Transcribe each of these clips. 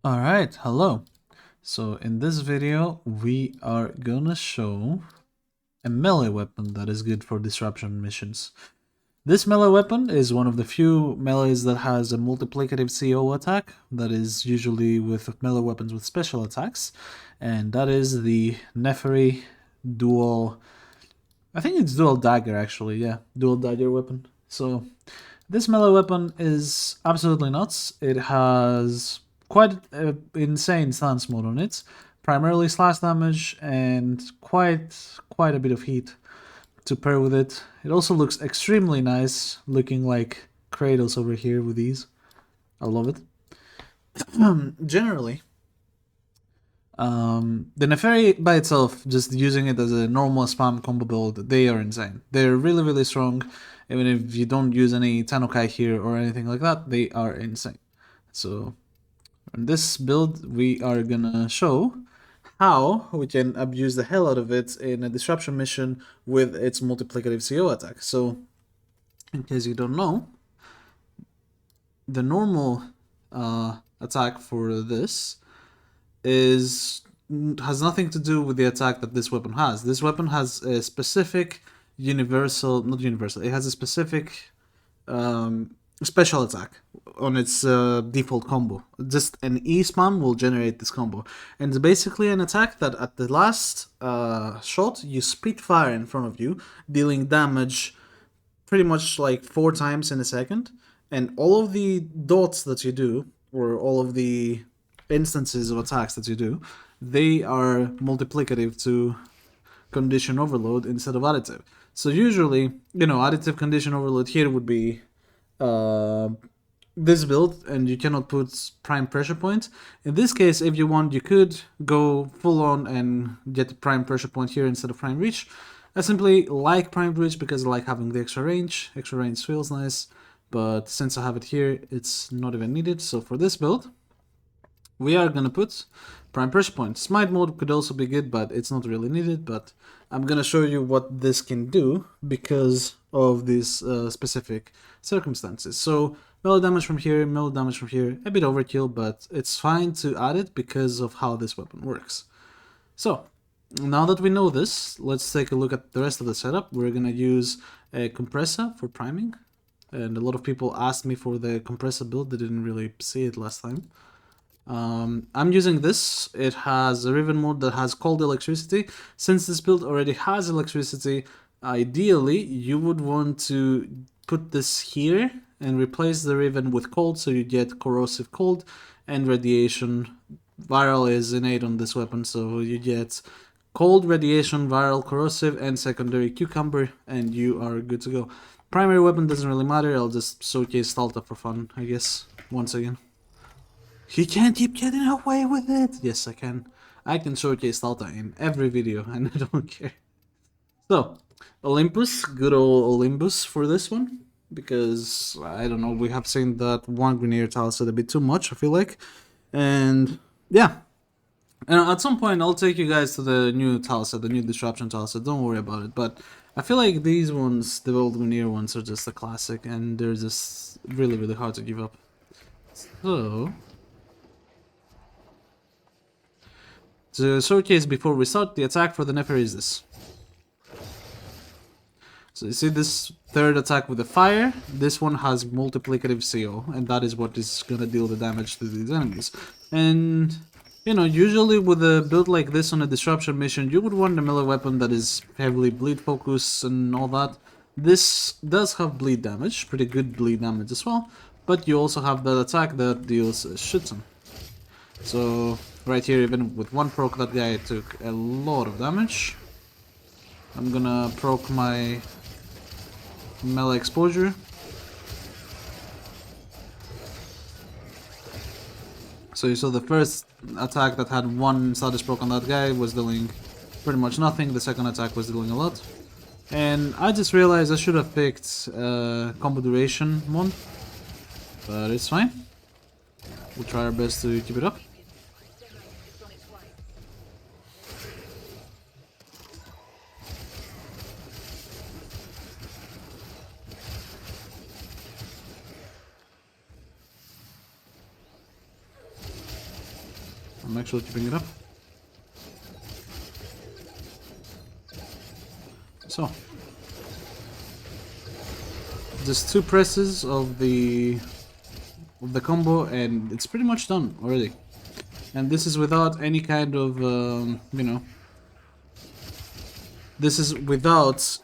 Alright, hello. So in this video we are gonna show a melee weapon that is good for disruption missions. This melee weapon is one of the few melees that has a multiplicative CO attack that is usually with melee weapons with special attacks, and that is the Nepheri dual. I think it's dual dagger actually, yeah, dual dagger weapon. So this melee weapon is absolutely nuts. It has quite insane stance mode on it, primarily slash damage and quite a bit of heat to pair with it. It also looks extremely nice, looking like Kratos over here with these. I love it. Generally, the Nepheri by itself, just using it as a normal spam combo build, they are insane. They're really strong. Even if you don't use any Tanokai here or anything like that, they are insane. So in this build, we are gonna show how we can abuse the hell out of it in a disruption mission with its multiplicative CO attack. So, in case you don't know, the normal attack for this has nothing to do with the attack that this weapon has. This weapon has a specific not universal. It has a specific special attack on its default combo. Just an E spam will generate this combo, and it's basically an attack that at the last shot you spit fire in front of you, dealing damage pretty much like 4 times in a second, and all of the dots that you do, or all of the instances of attacks that you do, they are multiplicative to condition overload instead of additive. So usually, additive condition overload here would be this build, and you cannot put prime pressure point. In this case, if you want, you could go full on and get the prime pressure point here instead of prime reach. I simply like prime reach because I like having the extra range. Extra range feels nice, but since I have it here, it's not even needed. So for this build, we are gonna put prime pressure point. Smite mode could also be good, but it's not really needed. But I'm gonna show you what this can do because of these specific circumstances. So melee damage from here, melee damage from here, a bit overkill, but it's fine to add it because of how this weapon works. So now that we know this, let's take a look at the rest of the setup. We're gonna use a compressor for priming, and a lot of people asked me for the compressor build. They didn't really see it last time. I'm using this. It has a Riven mode that has cold electricity. Since this build already has electricity, ideally you would want to put this here and replace the Riven with cold, so you get corrosive cold and radiation. Viral is innate on this weapon, so you get cold, radiation, viral, corrosive, and secondary cucumber, and you are good to go. Primary weapon doesn't really matter. I'll just showcase Stalta for fun, I guess, once again. He can't keep getting away with it. Yes, I can. I can showcase Stalta in every video, and I don't care. So, Olympus, good old Olympus for this one, because I don't know, we have seen that one Grenier tile set a bit too much, I feel like, and yeah. And at some point, I'll take you guys to the new tile set, the new disruption tile set. Don't worry about it. But I feel like these ones, the old Grenier ones, are just a classic, and they're just really hard to give up. So, to showcase before we start, the attack for the Nepheri is this. So you see this third attack with the fire? This one has multiplicative CO, and that is what is gonna deal the damage to these enemies. And, usually with a build like this on a disruption mission, you would want a melee weapon that is heavily bleed focus and all that. This does have bleed damage, pretty good bleed damage as well, but you also have that attack that deals a shit ton. So, right here, even with one proc, that guy took a lot of damage. I'm gonna proc my melee exposure. So you saw the first attack that had one status proc on that guy was dealing pretty much nothing. The second attack was dealing a lot. And I just realized I should have picked combo duration one, but it's fine. We'll try our best to keep it up. I'm actually keeping it up. So, just 2 presses of the combo, and it's pretty much done already. And this is without any kind of, you know, this is without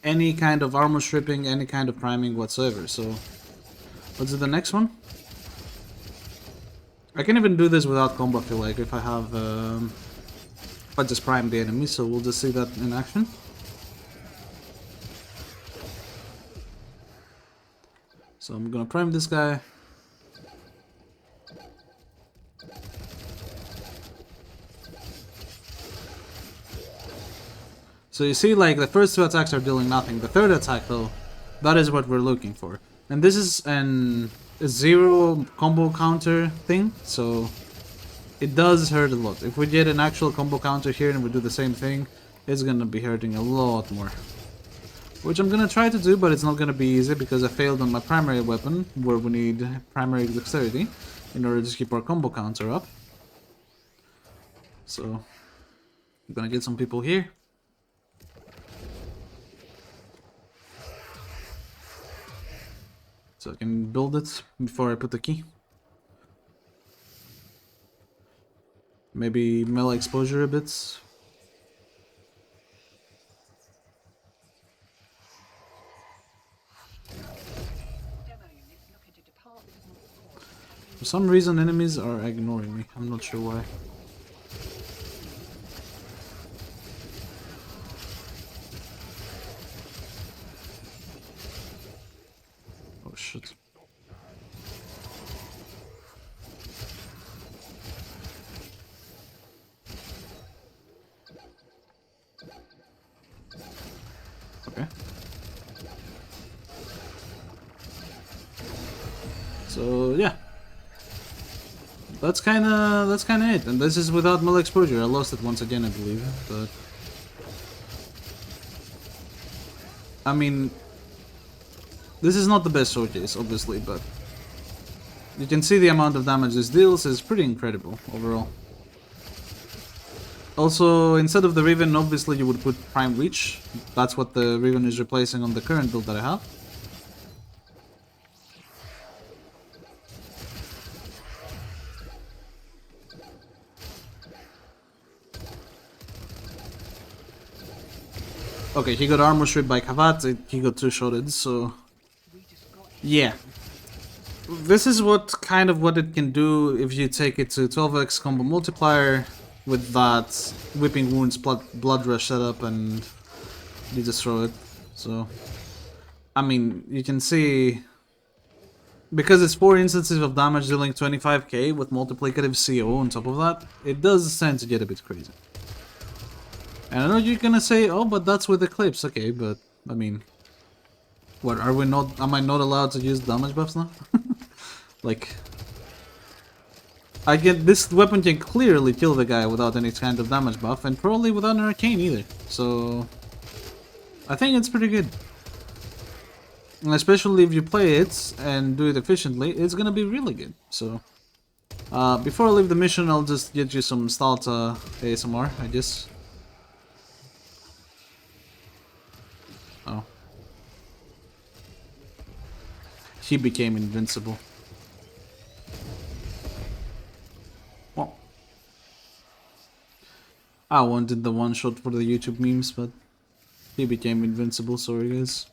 any kind of armor stripping, any kind of priming whatsoever. So, let's do the next one. I can even do this without combo, I feel like, if I have, if I just prime the enemy, so we'll just see that in action. So I'm gonna prime this guy. So you see, like, the first 2 attacks are dealing nothing. The 3rd attack, though, that is what we're looking for. And this is a 0 combo counter thing, so it does hurt a lot. If we get an actual combo counter here and we do the same thing, it's gonna be hurting a lot more. Which I'm gonna try to do, but it's not gonna be easy because I failed on my primary weapon, where we need primary dexterity in order to keep our combo counter up. So, I'm gonna get some people here. So I can build it before I put the key. Maybe melee exposure a bit. For some reason enemies are ignoring me. I'm not sure why. Oh shit. Okay. So yeah. That's kinda it. And this is without melee exposure. I lost it once again, I believe, but I mean, this is not the best showcase, obviously, but you can see the amount of damage this deals is pretty incredible overall. Also, instead of the Riven, obviously you would put Prime Reach. That's what the Riven is replacing on the current build that I have. Okay, he got armor stripped by Kavat, he got 2-shotted, so yeah. This is what it can do if you take it to 12x combo multiplier with that whipping wounds blood rush setup and you just throw it. So I mean, you can see, because it's 4 instances of damage dealing 25k with multiplicative CO on top of that, it does tend to get a bit crazy. And I know you're gonna say, oh, but that's with Eclipse. Okay, but I mean, what, are we not, am I not allowed to use damage buffs now? Like, I get, this weapon can clearly kill the guy without any kind of damage buff, and probably without an arcane either. So I think it's pretty good. And especially if you play it and do it efficiently, it's gonna be really good. So before I leave the mission, I'll just get you some Stalta ASMR, I guess. Oh. He became invincible. Well, I wanted the one shot for the YouTube memes, but he became invincible, sorry guys.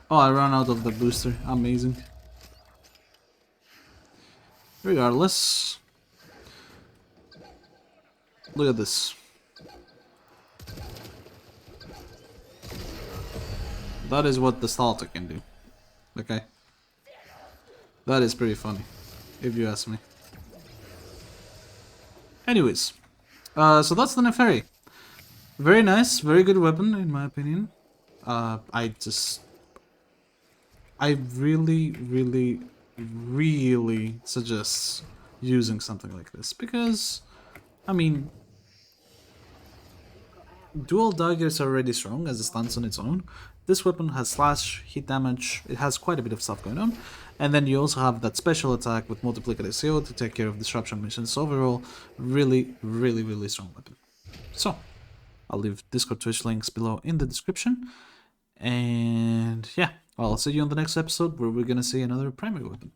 Oh, I ran out of the booster. Amazing. Regardless. Look at this. That is what the Stalta can do. Okay. That is pretty funny, if you ask me. Anyways. So that's the Nepheri. Very nice, very good weapon, in my opinion. I really suggest using something like this, because, I mean, dual daggers are already strong as it stands on its own. This weapon has slash, hit damage, it has quite a bit of stuff going on, And then you also have that special attack with multiplicative CO to take care of disruption missions. Overall, really, really, really strong weapon. So, I'll leave Discord Twitch links below in the description. And yeah, I'll see you on the next episode where we're gonna see another primary weapon.